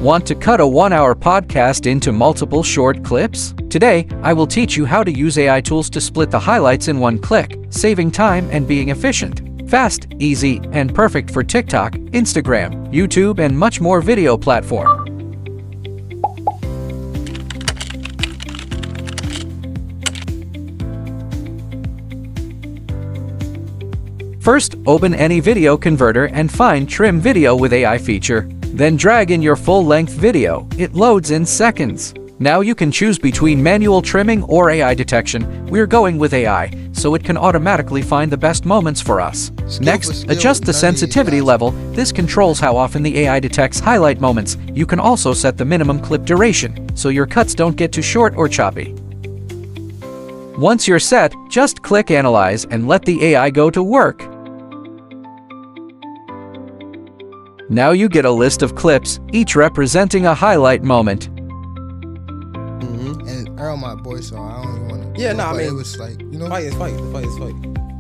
Want to cut a 1-hour podcast into multiple short clips? Today, I will teach you how to use AI tools to split the highlights in one click, saving time and being efficient. Fast, easy, and perfect for TikTok, Instagram, YouTube, and much more video platform. First, open any video converter and find Trim Video with AI feature. Then drag in your full-length video. It loads in seconds. Now you can choose between manual trimming or AI detection. We're going with AI, so it can automatically find the best moments for us. Next, adjust the sensitivity level. This controls how often the AI detects highlight moments. You can also set the minimum clip duration, so your cuts don't get too short or choppy. Once you're set, just click Analyze and let the AI go to work. Now you get a list of clips, each representing a highlight moment. And Earl my boy, so I don't even want to. Yeah, no, I mean, it was like, you know, fight is fight. The fight is fight.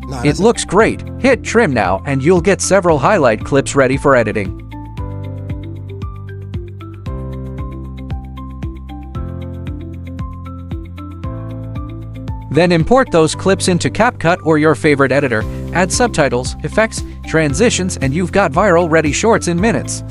Nah, It looks great. Hit Trim now and you'll get several highlight clips ready for editing. Then import those clips into CapCut or your favorite editor, add subtitles, effects, transitions, and you've got viral-ready shorts in minutes.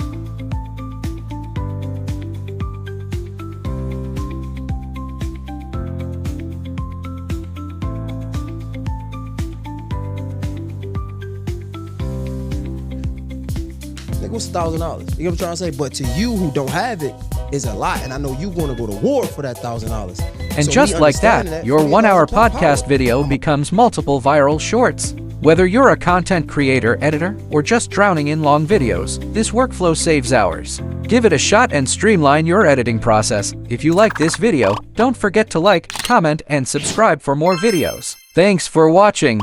Nigga, what's $1,000? You know what I'm trying to say? But to you who don't have it, is a lot, and I know you want to go to war for that $1,000. And So just me like that, understanding your 1-hour podcast power. video becomes multiple viral shorts. Whether you're a content creator, editor, or just drowning in long videos, this workflow saves hours. Give it a shot and streamline your editing process. If you like this video, don't forget to like, comment, and subscribe for more videos. Thanks for watching.